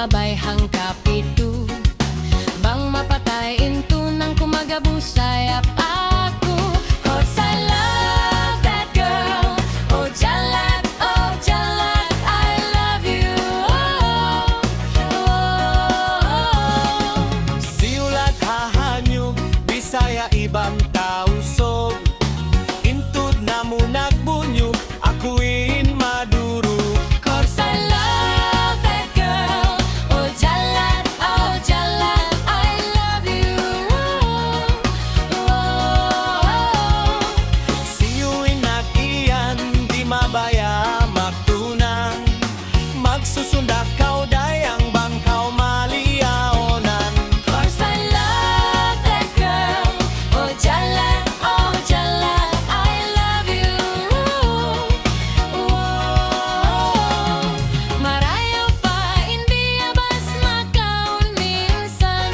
mabayhang kapitu. Bang mapatay into nang kumagabusay ako. 'Cause I love that girl. Oh Jalat, I love you. Siulat hahanyog, Bisaya ibang tausog. Intud na mo nagbunyog, akuin maduro. 'Cause I love that girl. Oh Jalat, I love you. Siyu'y nag-iyan, di mabaya magtunang. Magsusunda kaw dayang bangkaw maliaonan. 'Cause I love that girl. Oh Jalat, I love you. Marayo pa inbiya bas makaon minsan.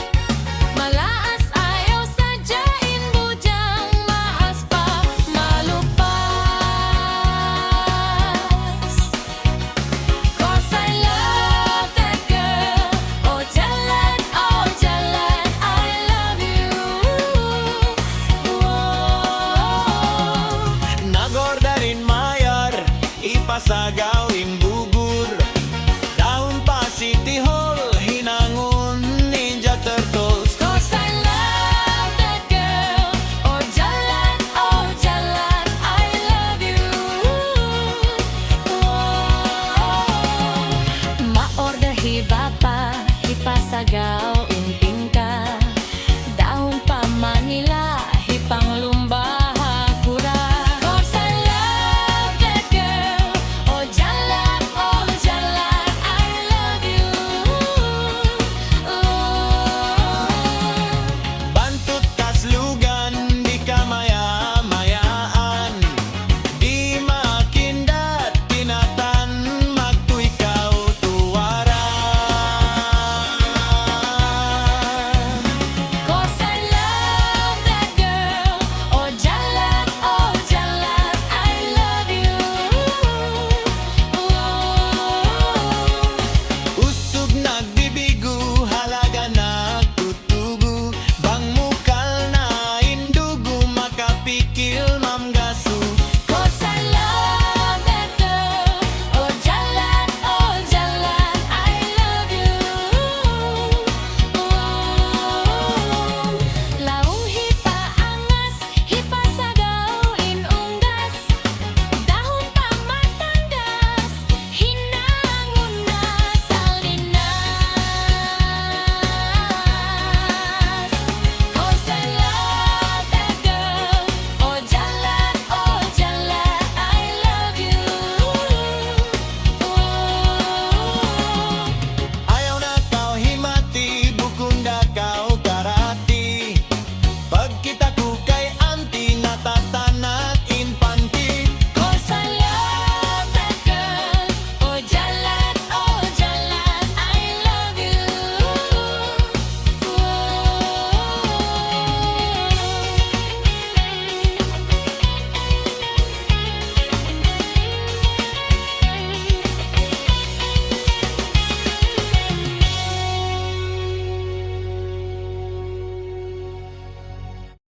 Malaas ayaw sadyain bujang maas pa malupas. 'Cause I love that girl. Oh Jalat, I love you. Nagordarin mayar, ipasagaw imbu.